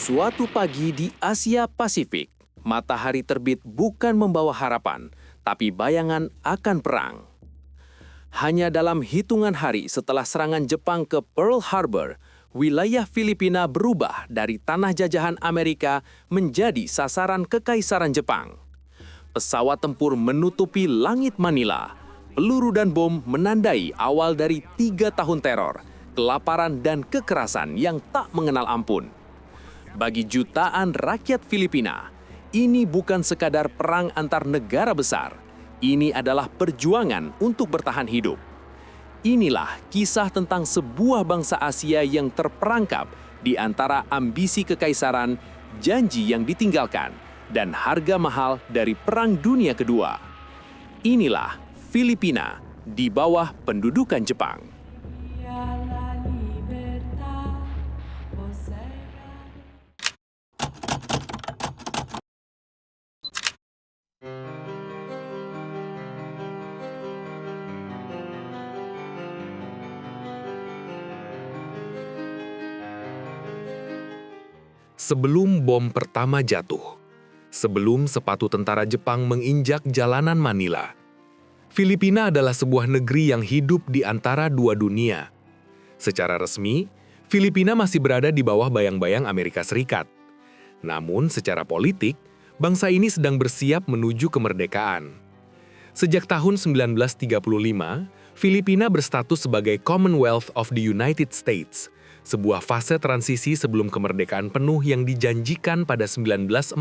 Suatu pagi di Asia Pasifik, matahari terbit bukan membawa harapan, tapi bayangan akan perang. Hanya dalam hitungan hari setelah serangan Jepang ke Pearl Harbor, wilayah Filipina berubah dari tanah jajahan Amerika menjadi sasaran kekaisaran Jepang. Pesawat tempur menutupi langit Manila. Peluru dan bom menandai awal dari 3 tahun teror, kelaparan dan kekerasan yang tak mengenal ampun. Bagi jutaan rakyat Filipina, ini bukan sekadar perang antar negara besar. Ini adalah perjuangan untuk bertahan hidup. Inilah kisah tentang sebuah bangsa Asia yang terperangkap di antara ambisi kekaisaran, janji yang ditinggalkan, dan harga mahal dari Perang Dunia Kedua. Inilah Filipina di bawah pendudukan Jepang. Sebelum bom pertama jatuh, sebelum sepatu tentara Jepang menginjak jalanan Manila, Filipina adalah sebuah negeri yang hidup di antara dua dunia. Secara resmi, Filipina masih berada di bawah bayang-bayang Amerika Serikat. Namun secara politik, bangsa ini sedang bersiap menuju kemerdekaan. Sejak tahun 1935, Filipina berstatus sebagai Commonwealth of the United States, sebuah fase transisi sebelum kemerdekaan penuh yang dijanjikan pada 1946.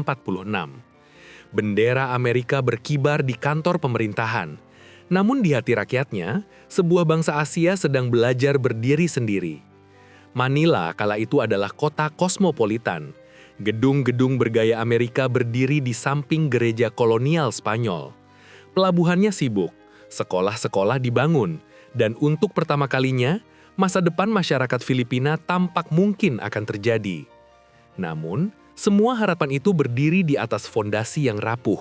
Bendera Amerika berkibar di kantor pemerintahan. Namun di hati rakyatnya, sebuah bangsa Asia sedang belajar berdiri sendiri. Manila kala itu adalah kota kosmopolitan. Gedung-gedung bergaya Amerika berdiri di samping gereja kolonial Spanyol. Pelabuhannya sibuk, sekolah-sekolah dibangun, dan untuk pertama kalinya, masa depan masyarakat Filipina tampak mungkin akan terjadi. Namun, semua harapan itu berdiri di atas fondasi yang rapuh.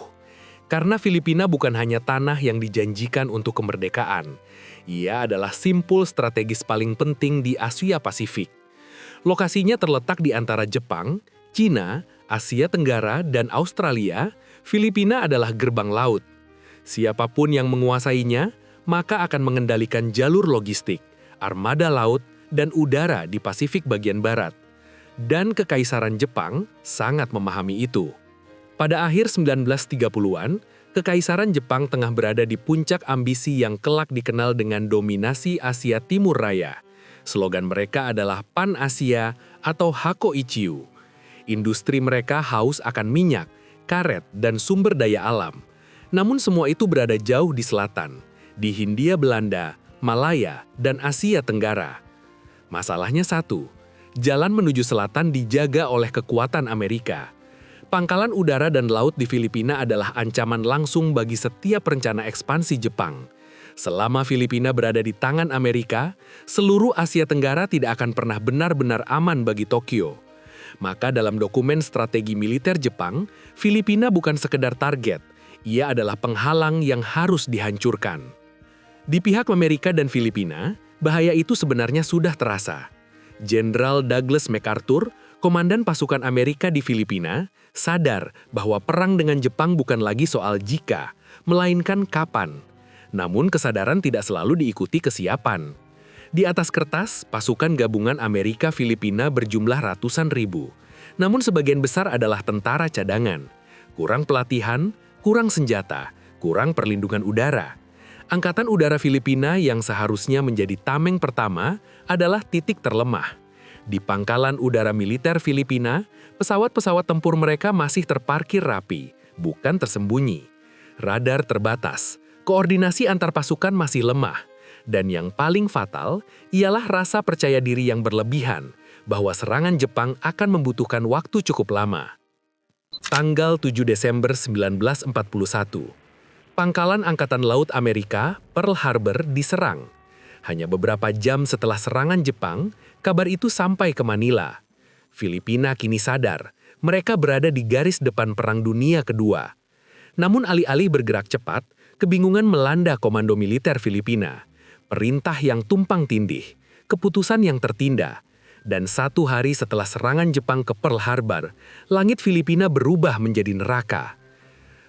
Karena Filipina bukan hanya tanah yang dijanjikan untuk kemerdekaan. Ia adalah simpul strategis paling penting di Asia Pasifik. Lokasinya terletak di antara Jepang, Cina, Asia Tenggara, dan Australia. Filipina adalah gerbang laut. Siapapun yang menguasainya, maka akan mengendalikan jalur logistik, armada laut, dan udara di Pasifik bagian barat. Dan Kekaisaran Jepang sangat memahami itu. Pada akhir 1930-an, Kekaisaran Jepang tengah berada di puncak ambisi yang kelak dikenal dengan dominasi Asia Timur Raya. Slogan mereka adalah Pan-Asia atau Hakoichiu. Industri mereka haus akan minyak, karet, dan sumber daya alam. Namun semua itu berada jauh di selatan, di Hindia Belanda, Malaya, dan Asia Tenggara. Masalahnya satu, jalan menuju selatan dijaga oleh kekuatan Amerika. Pangkalan udara dan laut di Filipina adalah ancaman langsung bagi setiap rencana ekspansi Jepang. Selama Filipina berada di tangan Amerika, seluruh Asia Tenggara tidak akan pernah benar-benar aman bagi Tokyo. Maka dalam dokumen strategi militer Jepang, Filipina bukan sekedar target, ia adalah penghalang yang harus dihancurkan. Di pihak Amerika dan Filipina, bahaya itu sebenarnya sudah terasa. Jenderal Douglas MacArthur, komandan pasukan Amerika di Filipina, sadar bahwa perang dengan Jepang bukan lagi soal jika, melainkan kapan. Namun kesadaran tidak selalu diikuti kesiapan. Di atas kertas, pasukan gabungan Amerika-Filipina berjumlah ratusan ribu. Namun sebagian besar adalah tentara cadangan. Kurang pelatihan, kurang senjata, kurang perlindungan udara. Angkatan Udara Filipina yang seharusnya menjadi tameng pertama adalah titik terlemah. Di pangkalan udara militer Filipina, pesawat-pesawat tempur mereka masih terparkir rapi, bukan tersembunyi. Radar terbatas, koordinasi antar pasukan masih lemah, dan yang paling fatal ialah rasa percaya diri yang berlebihan bahwa serangan Jepang akan membutuhkan waktu cukup lama. Tanggal 7 Desember 1941. Pangkalan Angkatan Laut Amerika, Pearl Harbor, diserang. Hanya beberapa jam setelah serangan Jepang, kabar itu sampai ke Manila. Filipina kini sadar, mereka berada di garis depan Perang Dunia Kedua. Namun alih-alih bergerak cepat, kebingungan melanda komando militer Filipina. Perintah yang tumpang tindih, keputusan yang tertinda, Dan 1 hari setelah serangan Jepang ke Pearl Harbor, langit Filipina berubah menjadi neraka.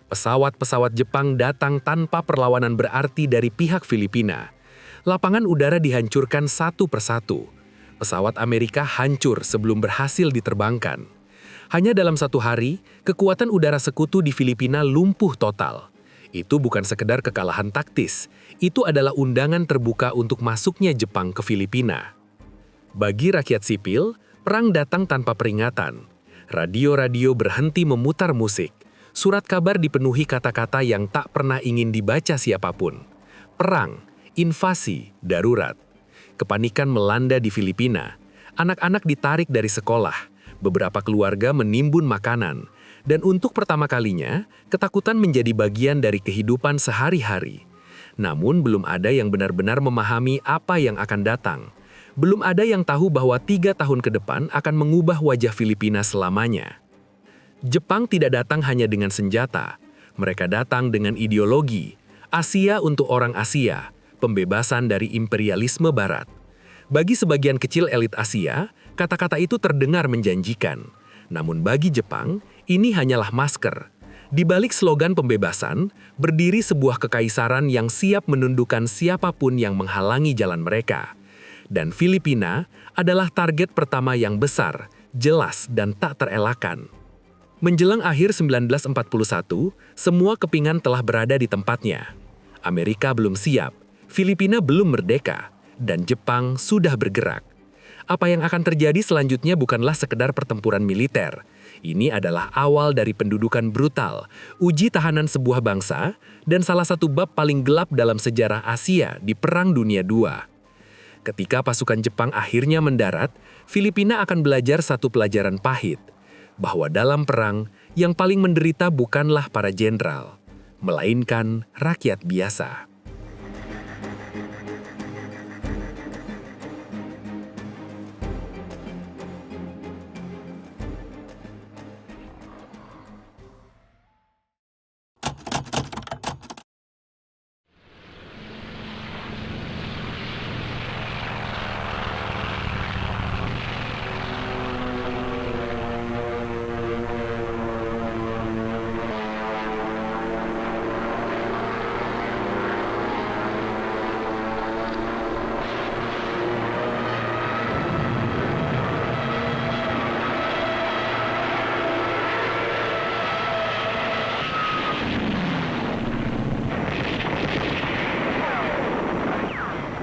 Pesawat-pesawat Jepang datang tanpa perlawanan berarti dari pihak Filipina. Lapangan udara dihancurkan satu persatu. Pesawat Amerika hancur sebelum berhasil diterbangkan. Hanya dalam 1 hari, kekuatan udara sekutu di Filipina lumpuh total. Itu bukan sekedar kekalahan taktis, itu adalah undangan terbuka untuk masuknya Jepang ke Filipina. Bagi rakyat sipil, perang datang tanpa peringatan. Radio-radio berhenti memutar musik. Surat kabar dipenuhi kata-kata yang tak pernah ingin dibaca siapapun. Perang, invasi, darurat. Kepanikan melanda di Filipina. Anak-anak ditarik dari sekolah. Beberapa keluarga menimbun makanan. Dan untuk pertama kalinya, ketakutan menjadi bagian dari kehidupan sehari-hari. Namun belum ada yang benar-benar memahami apa yang akan datang. Belum ada yang tahu bahwa 3 tahun ke depan akan mengubah wajah Filipina selamanya. Jepang tidak datang hanya dengan senjata. Mereka datang dengan ideologi. Asia untuk orang Asia, pembebasan dari imperialisme Barat. Bagi sebagian kecil elit Asia, kata-kata itu terdengar menjanjikan. Namun bagi Jepang, ini hanyalah masker. Di balik slogan pembebasan, berdiri sebuah kekaisaran yang siap menundukkan siapapun yang menghalangi jalan mereka. Dan Filipina adalah target pertama yang besar, jelas, dan tak terelakkan. Menjelang akhir 1941, semua kepingan telah berada di tempatnya. Amerika belum siap, Filipina belum merdeka, dan Jepang sudah bergerak. Apa yang akan terjadi selanjutnya bukanlah sekedar pertempuran militer. Ini adalah awal dari pendudukan brutal, uji tahanan sebuah bangsa, dan salah satu bab paling gelap dalam sejarah Asia di Perang Dunia II. Ketika pasukan Jepang akhirnya mendarat, Filipina akan belajar satu pelajaran pahit, bahwa dalam perang, yang paling menderita bukanlah para jenderal, melainkan rakyat biasa.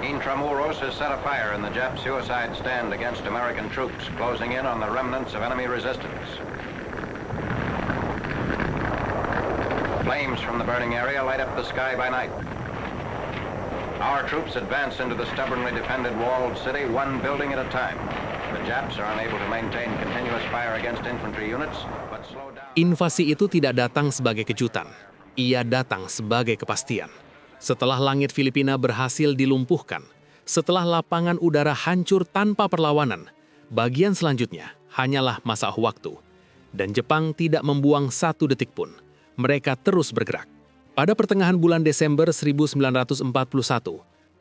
Intramuros has set a fire in the Jap suicide stand against American troops, closing in on the remnants of enemy resistance. Flames from the burning area light up the sky by night. Our troops advance into the stubbornly defended walled city, one building at a time. The Japs are unable to maintain continuous fire against infantry units, but slow down. Invasi itu tidak datang sebagai kejutan. Ia datang sebagai kepastian. Setelah langit Filipina berhasil dilumpuhkan, setelah lapangan udara hancur tanpa perlawanan, bagian selanjutnya hanyalah masa waktu. Dan Jepang tidak membuang 1 detik pun. Mereka terus bergerak. Pada pertengahan bulan Desember 1941,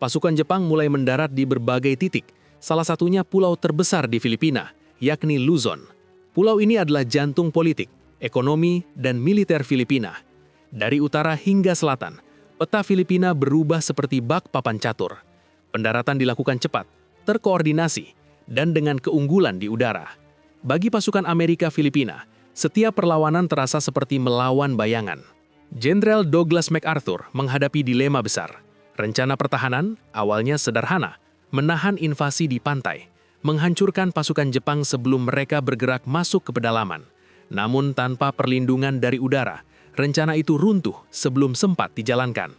pasukan Jepang mulai mendarat di berbagai titik, salah satunya pulau terbesar di Filipina, yakni Luzon. Pulau ini adalah jantung politik, ekonomi, dan militer Filipina. Dari utara hingga selatan, peta Filipina berubah seperti bak papan catur. Pendaratan dilakukan cepat, terkoordinasi, dan dengan keunggulan di udara. Bagi pasukan Amerika Filipina, setiap perlawanan terasa seperti melawan bayangan. Jenderal Douglas MacArthur menghadapi dilema besar. Rencana pertahanan awalnya sederhana, menahan invasi di pantai, menghancurkan pasukan Jepang sebelum mereka bergerak masuk ke pedalaman. Namun tanpa perlindungan dari udara, rencana itu runtuh sebelum sempat dijalankan.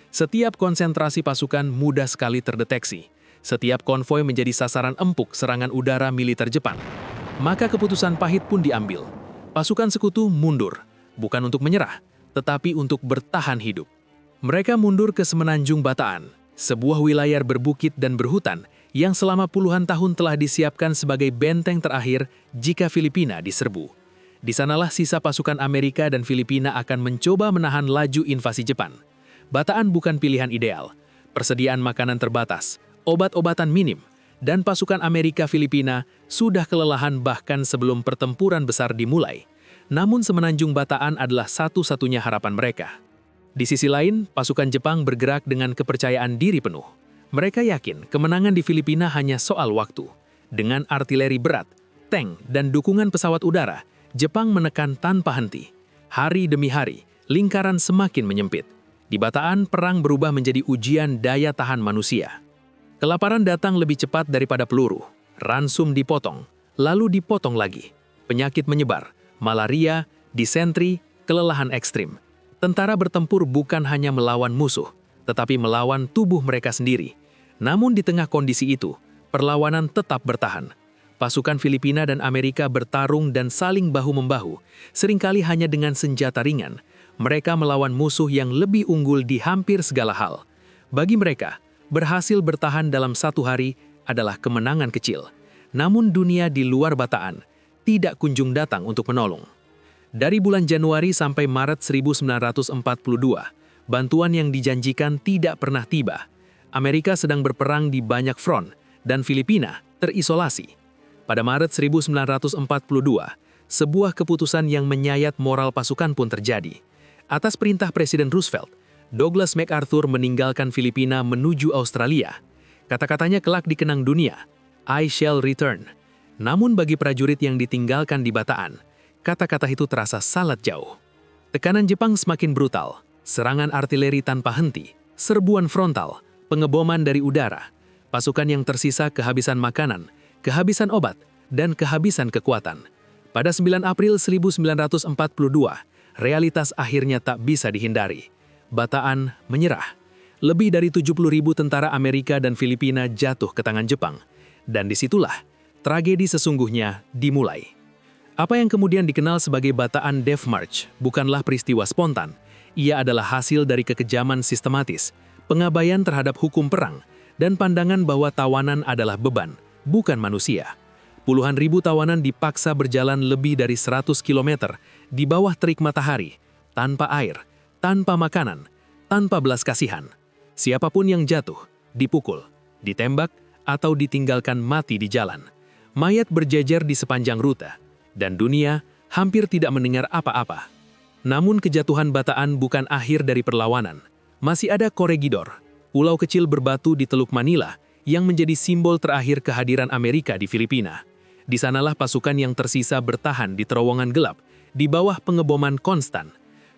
Setiap konsentrasi pasukan mudah sekali terdeteksi. Setiap konvoi menjadi sasaran empuk serangan udara militer Jepang. Maka keputusan pahit pun diambil. Pasukan sekutu mundur, bukan untuk menyerah, tetapi untuk bertahan hidup. Mereka mundur ke Semenanjung Bataan, sebuah wilayah berbukit dan berhutan yang selama puluhan tahun telah disiapkan sebagai benteng terakhir jika Filipina diserbu. Di sanalah sisa pasukan Amerika dan Filipina akan mencoba menahan laju invasi Jepang. Bataan bukan pilihan ideal. Persediaan makanan terbatas, obat-obatan minim, dan pasukan Amerika Filipina sudah kelelahan bahkan sebelum pertempuran besar dimulai. Namun semenanjung Bataan adalah satu-satunya harapan mereka. Di sisi lain, pasukan Jepang bergerak dengan kepercayaan diri penuh. Mereka yakin kemenangan di Filipina hanya soal waktu. Dengan artileri berat, tank, dan dukungan pesawat udara, Jepang menekan tanpa henti. Hari demi hari, lingkaran semakin menyempit. Di Bataan, perang berubah menjadi ujian daya tahan manusia. Kelaparan datang lebih cepat daripada peluru. Ransum dipotong, lalu dipotong lagi. Penyakit menyebar, malaria, disentri, kelelahan ekstrim. Tentara bertempur bukan hanya melawan musuh, tetapi melawan tubuh mereka sendiri. Namun di tengah kondisi itu, perlawanan tetap bertahan. Pasukan Filipina dan Amerika bertarung dan saling bahu-membahu, seringkali hanya dengan senjata ringan. Mereka melawan musuh yang lebih unggul di hampir segala hal. Bagi mereka, berhasil bertahan dalam satu hari adalah kemenangan kecil. Namun dunia di luar Bataan tidak kunjung datang untuk menolong. Dari bulan Januari sampai Maret 1942, bantuan yang dijanjikan tidak pernah tiba. Amerika sedang berperang di banyak front, dan Filipina terisolasi. Pada Maret 1942, sebuah keputusan yang menyayat moral pasukan pun terjadi. Atas perintah Presiden Roosevelt, Douglas MacArthur meninggalkan Filipina menuju Australia. Kata-katanya kelak dikenang dunia, "I shall return." Namun bagi prajurit yang ditinggalkan di Bataan, kata-kata itu terasa sangat jauh. Tekanan Jepang semakin brutal, serangan artileri tanpa henti, serbuan frontal, pengeboman dari udara. Pasukan yang tersisa kehabisan makanan, kehabisan obat, dan kehabisan kekuatan. Pada 9 April 1942, realitas akhirnya tak bisa dihindari. Bataan menyerah. Lebih dari 70.000 tentara Amerika dan Filipina jatuh ke tangan Jepang. Dan disitulah tragedi sesungguhnya dimulai. Apa yang kemudian dikenal sebagai Bataan Death March bukanlah peristiwa spontan. Ia adalah hasil dari kekejaman sistematis, pengabaian terhadap hukum perang, dan pandangan bahwa tawanan adalah beban, bukan manusia. Puluhan ribu tawanan dipaksa berjalan lebih dari 100 km di bawah terik matahari, tanpa air, tanpa makanan, tanpa belas kasihan. Siapapun yang jatuh, dipukul, ditembak, atau ditinggalkan mati di jalan. Mayat berjejer di sepanjang rute, dan dunia hampir tidak mendengar apa-apa. Namun kejatuhan Bataan bukan akhir dari perlawanan. Masih ada Corregidor, pulau kecil berbatu di Teluk Manila, yang menjadi simbol terakhir kehadiran Amerika di Filipina. Di sanalah pasukan yang tersisa bertahan di terowongan gelap, di bawah pengeboman konstan.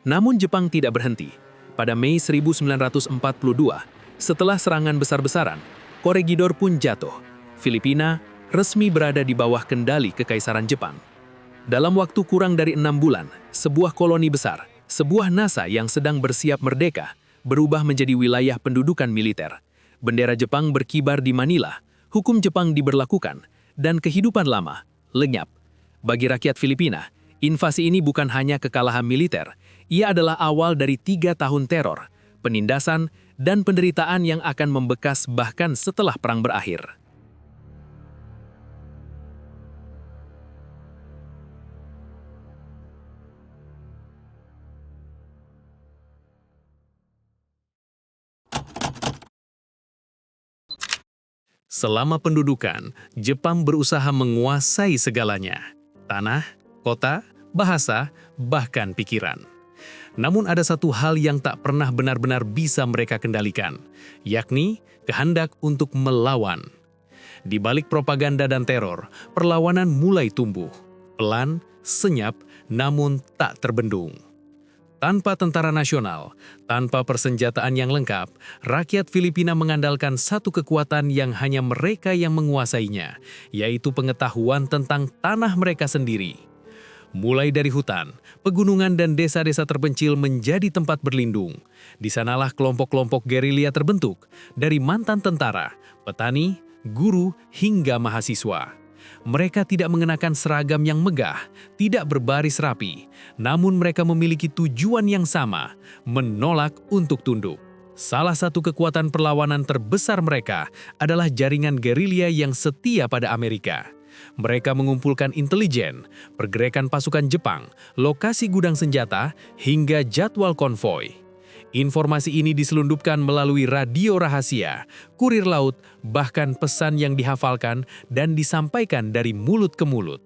Namun Jepang tidak berhenti. Pada Mei 1942, setelah serangan besar-besaran, Corregidor pun jatuh. Filipina resmi berada di bawah kendali Kekaisaran Jepang. Dalam waktu kurang dari 6 bulan, sebuah koloni besar, sebuah NASA yang sedang bersiap merdeka, berubah menjadi wilayah pendudukan militer. Bendera Jepang berkibar di Manila, hukum Jepang diberlakukan, dan kehidupan lama lenyap. Bagi rakyat Filipina, invasi ini bukan hanya kekalahan militer, ia adalah awal dari 3 tahun teror, penindasan, dan penderitaan yang akan membekas bahkan setelah perang berakhir. Selama pendudukan, Jepang berusaha menguasai segalanya. Tanah, kota, bahasa, bahkan pikiran. Namun ada satu hal yang tak pernah benar-benar bisa mereka kendalikan, yakni kehendak untuk melawan. Di balik propaganda dan teror, perlawanan mulai tumbuh. Pelan, senyap, namun tak terbendung. Tanpa tentara nasional, tanpa persenjataan yang lengkap, rakyat Filipina mengandalkan satu kekuatan yang hanya mereka yang menguasainya, yaitu pengetahuan tentang tanah mereka sendiri. Mulai dari hutan, pegunungan dan desa-desa terpencil menjadi tempat berlindung. Di sanalah kelompok-kelompok gerilya terbentuk, dari mantan tentara, petani, guru, hingga mahasiswa. Mereka tidak mengenakan seragam yang megah, tidak berbaris rapi, namun mereka memiliki tujuan yang sama, menolak untuk tunduk. Salah satu kekuatan perlawanan terbesar mereka adalah jaringan gerilya yang setia pada Amerika. Mereka mengumpulkan intelijen, pergerakan pasukan Jepang, lokasi gudang senjata, hingga jadwal konvoi. Informasi ini diselundupkan melalui radio rahasia, kurir laut, bahkan pesan yang dihafalkan dan disampaikan dari mulut ke mulut.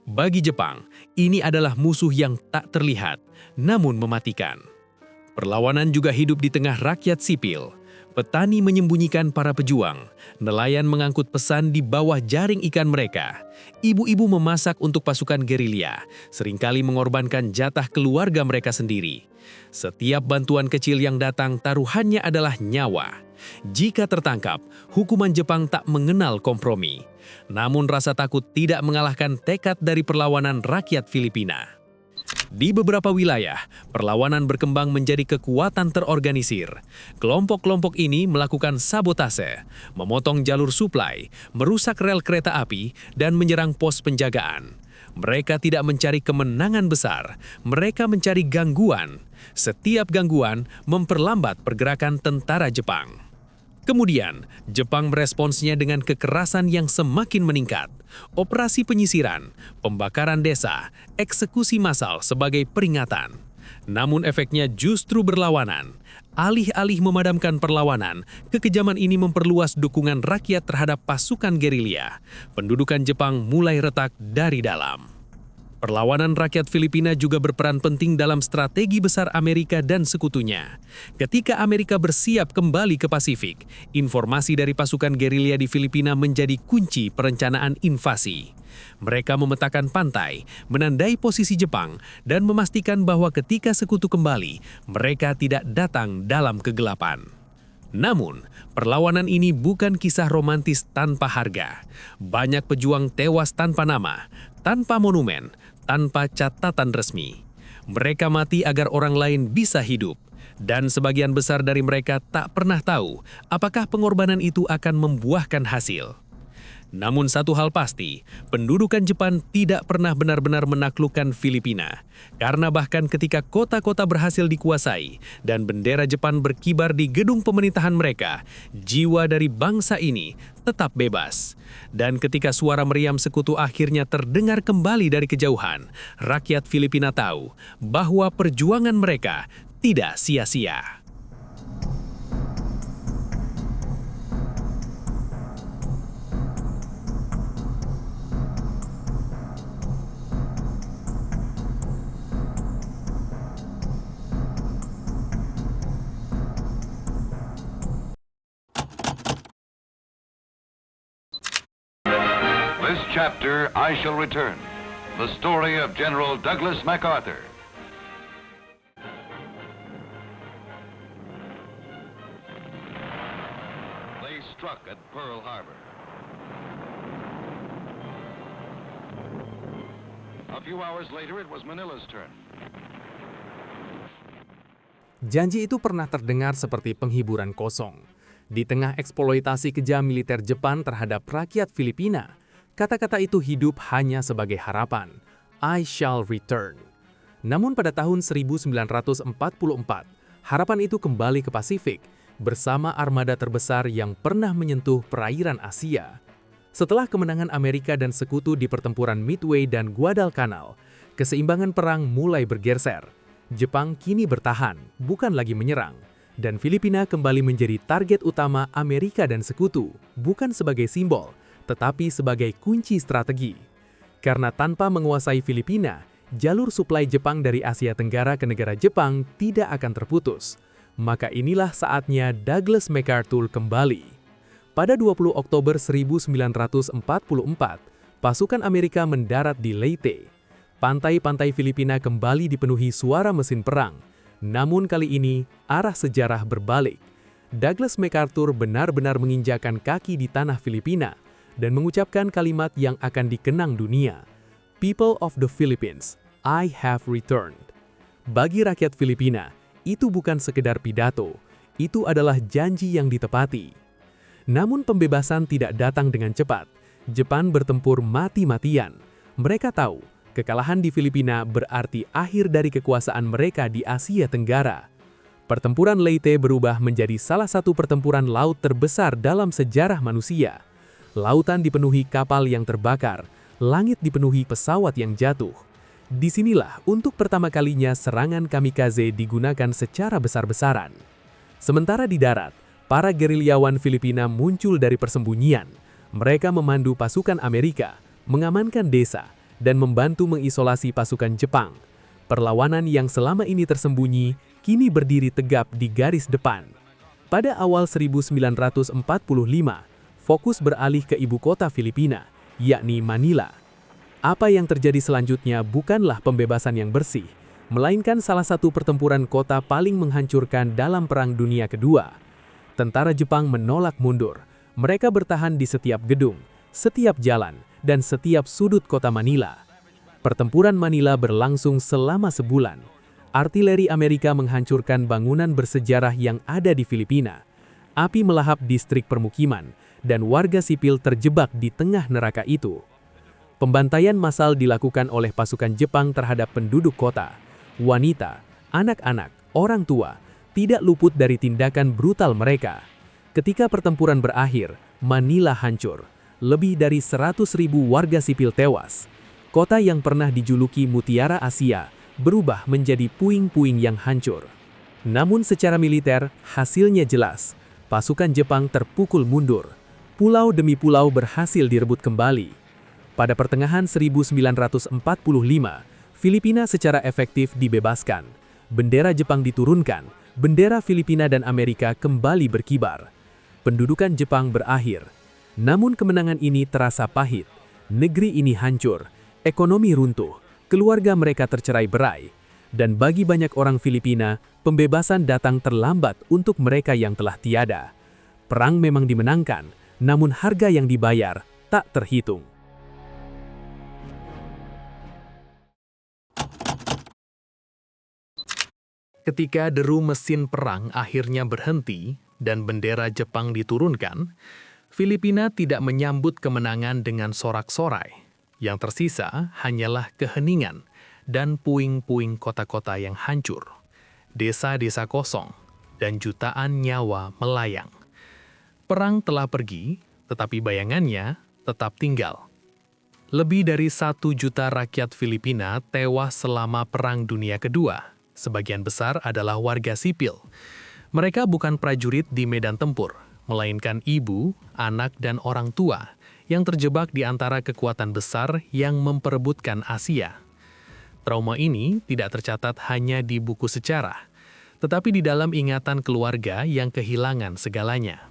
Bagi Jepang, ini adalah musuh yang tak terlihat, namun mematikan. Perlawanan juga hidup di tengah rakyat sipil. Petani menyembunyikan para pejuang, nelayan mengangkut pesan di bawah jaring ikan mereka. Ibu-ibu memasak untuk pasukan gerilya, seringkali mengorbankan jatah keluarga mereka sendiri. Setiap bantuan kecil yang datang taruhannya adalah nyawa. Jika tertangkap, hukuman Jepang tak mengenal kompromi. Namun rasa takut tidak mengalahkan tekad dari perlawanan rakyat Filipina. Di beberapa wilayah, perlawanan berkembang menjadi kekuatan terorganisir. Kelompok-kelompok ini melakukan sabotase, memotong jalur suplai, merusak rel kereta api, dan menyerang pos penjagaan. Mereka tidak mencari kemenangan besar, mereka mencari gangguan. Setiap gangguan memperlambat pergerakan tentara Jepang. Kemudian, Jepang meresponsnya dengan kekerasan yang semakin meningkat. Operasi penyisiran, pembakaran desa, eksekusi massal sebagai peringatan. Namun efeknya justru berlawanan. Alih-alih memadamkan perlawanan, kekejaman ini memperluas dukungan rakyat terhadap pasukan gerilya. Pendudukan Jepang mulai retak dari dalam. Perlawanan rakyat Filipina juga berperan penting dalam strategi besar Amerika dan sekutunya. Ketika Amerika bersiap kembali ke Pasifik, informasi dari pasukan gerilya di Filipina menjadi kunci perencanaan invasi. Mereka memetakan pantai, menandai posisi Jepang, dan memastikan bahwa ketika sekutu kembali, mereka tidak datang dalam kegelapan. Namun, perlawanan ini bukan kisah romantis tanpa harga. Banyak pejuang tewas tanpa nama, tanpa monumen, tanpa catatan resmi. Mereka mati agar orang lain bisa hidup. Dan sebagian besar dari mereka tak pernah tahu apakah pengorbanan itu akan membuahkan hasil. Namun satu hal pasti, pendudukan Jepang tidak pernah benar-benar menaklukkan Filipina. Karena bahkan ketika kota-kota berhasil dikuasai dan bendera Jepang berkibar di gedung pemerintahan mereka, jiwa dari bangsa ini tetap bebas. Dan ketika suara meriam sekutu akhirnya terdengar kembali dari kejauhan, rakyat Filipina tahu bahwa perjuangan mereka tidak sia-sia. This chapter, I shall return. The story of General Douglas MacArthur. They struck at Pearl Harbor. A few hours later, it was Manila's turn. Janji itu pernah terdengar seperti penghiburan kosong. Di tengah eksploitasi kejam militer Jepang terhadap rakyat Filipina, kata-kata itu hidup hanya sebagai harapan. I shall return. Namun pada tahun 1944, harapan itu kembali ke Pasifik bersama armada terbesar yang pernah menyentuh perairan Asia. Setelah kemenangan Amerika dan sekutu di pertempuran Midway dan Guadalcanal, keseimbangan perang mulai bergeser. Jepang kini bertahan, bukan lagi menyerang. Dan Filipina kembali menjadi target utama Amerika dan sekutu, bukan sebagai simbol, tetapi sebagai kunci strategi. Karena tanpa menguasai Filipina, jalur suplai Jepang dari Asia Tenggara ke negara Jepang tidak akan terputus. Maka inilah saatnya Douglas MacArthur kembali. Pada 20 Oktober 1944, pasukan Amerika mendarat di Leyte. Pantai-pantai Filipina kembali dipenuhi suara mesin perang. Namun kali ini, arah sejarah berbalik. Douglas MacArthur benar-benar menginjakan kaki di tanah Filipina dan mengucapkan kalimat yang akan dikenang dunia. People of the Philippines, I have returned. Bagi rakyat Filipina, itu bukan sekedar pidato, itu adalah janji yang ditepati. Namun pembebasan tidak datang dengan cepat. Jepang bertempur mati-matian. Mereka tahu, kekalahan di Filipina berarti akhir dari kekuasaan mereka di Asia Tenggara. Pertempuran Leyte berubah menjadi salah satu pertempuran laut terbesar dalam sejarah manusia. Lautan dipenuhi kapal yang terbakar, langit dipenuhi pesawat yang jatuh. Disinilah untuk pertama kalinya serangan kamikaze digunakan secara besar-besaran. Sementara di darat, para gerilyawan Filipina muncul dari persembunyian. Mereka memandu pasukan Amerika, mengamankan desa, dan membantu mengisolasi pasukan Jepang. Perlawanan yang selama ini tersembunyi, kini berdiri tegap di garis depan. Pada awal 1945, fokus beralih ke ibu kota Filipina, yakni Manila. Apa yang terjadi selanjutnya bukanlah pembebasan yang bersih, melainkan salah satu pertempuran kota paling menghancurkan dalam Perang Dunia Kedua. Tentara Jepang menolak mundur. Mereka bertahan di setiap gedung, setiap jalan, dan setiap sudut kota Manila. Pertempuran Manila berlangsung selama sebulan. Artileri Amerika menghancurkan bangunan bersejarah yang ada di Filipina. Api melahap distrik permukiman, dan warga sipil terjebak di tengah neraka itu. Pembantaian massal dilakukan oleh pasukan Jepang terhadap penduduk kota, wanita, anak-anak, orang tua, tidak luput dari tindakan brutal mereka. Ketika pertempuran berakhir, Manila hancur. Lebih dari 100.000 warga sipil tewas. Kota yang pernah dijuluki Mutiara Asia berubah menjadi puing-puing yang hancur. Namun secara militer, hasilnya jelas. Pasukan Jepang terpukul mundur. Pulau demi pulau berhasil direbut kembali. Pada pertengahan 1945, Filipina secara efektif dibebaskan. Bendera Jepang diturunkan, bendera Filipina dan Amerika kembali berkibar. Pendudukan Jepang berakhir. Namun kemenangan ini terasa pahit. Negeri ini hancur, ekonomi runtuh, keluarga mereka tercerai-berai. Dan bagi banyak orang Filipina, pembebasan datang terlambat untuk mereka yang telah tiada. Perang memang dimenangkan, namun harga yang dibayar tak terhitung. Ketika deru mesin perang akhirnya berhenti dan bendera Jepang diturunkan, Filipina tidak menyambut kemenangan dengan sorak-sorai. Yang tersisa hanyalah keheningan dan puing-puing kota-kota yang hancur, desa-desa kosong, dan jutaan nyawa melayang. Perang telah pergi, tetapi bayangannya tetap tinggal. Lebih dari 1 juta rakyat Filipina tewas selama Perang Dunia Kedua. Sebagian besar adalah warga sipil. Mereka bukan prajurit di medan tempur, melainkan ibu, anak, dan orang tua yang terjebak di antara kekuatan besar yang memperebutkan Asia. Trauma ini tidak tercatat hanya di buku sejarah, tetapi di dalam ingatan keluarga yang kehilangan segalanya.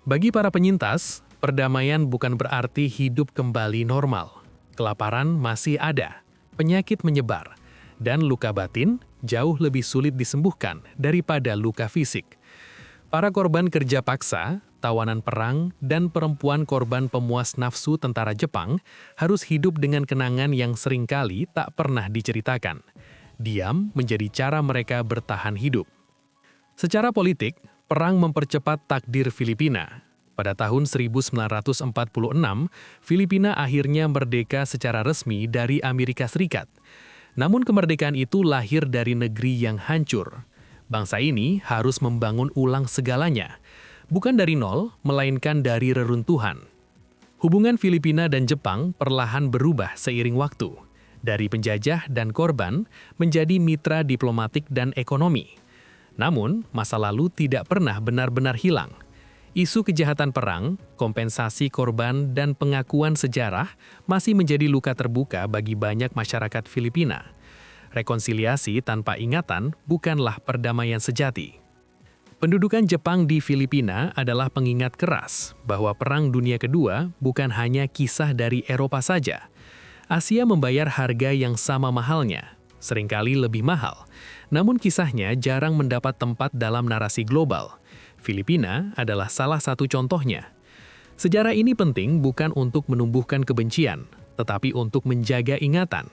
Bagi para penyintas, perdamaian bukan berarti hidup kembali normal. Kelaparan masih ada, penyakit menyebar, dan luka batin jauh lebih sulit disembuhkan daripada luka fisik. Para korban kerja paksa, tawanan perang, dan perempuan korban pemuas nafsu tentara Jepang harus hidup dengan kenangan yang seringkali tak pernah diceritakan. Diam menjadi cara mereka bertahan hidup. Secara politik, perang mempercepat takdir Filipina. Pada tahun 1946, Filipina akhirnya merdeka secara resmi dari Amerika Serikat. Namun kemerdekaan itu lahir dari negeri yang hancur. Bangsa ini harus membangun ulang segalanya, bukan dari nol, melainkan dari reruntuhan. Hubungan Filipina dan Jepang perlahan berubah seiring waktu, dari penjajah dan korban menjadi mitra diplomatik dan ekonomi. Namun, masa lalu tidak pernah benar-benar hilang. Isu kejahatan perang, kompensasi korban, dan pengakuan sejarah masih menjadi luka terbuka bagi banyak masyarakat Filipina. Rekonsiliasi tanpa ingatan bukanlah perdamaian sejati. Pendudukan Jepang di Filipina adalah pengingat keras bahwa Perang Dunia Kedua bukan hanya kisah dari Eropa saja. Asia membayar harga yang sama mahalnya, seringkali lebih mahal. Namun kisahnya jarang mendapat tempat dalam narasi global. Filipina adalah salah satu contohnya. Sejarah ini penting bukan untuk menumbuhkan kebencian, tetapi untuk menjaga ingatan,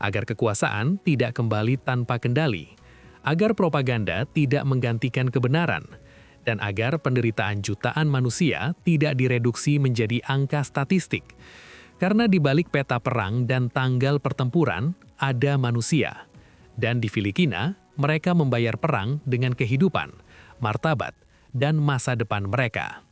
agar kekuasaan tidak kembali tanpa kendali, agar propaganda tidak menggantikan kebenaran, dan agar penderitaan jutaan manusia tidak direduksi menjadi angka statistik. Karena di balik peta perang dan tanggal pertempuran ada manusia. Dan di Filipina, mereka membayar perang dengan kehidupan, martabat, dan masa depan mereka.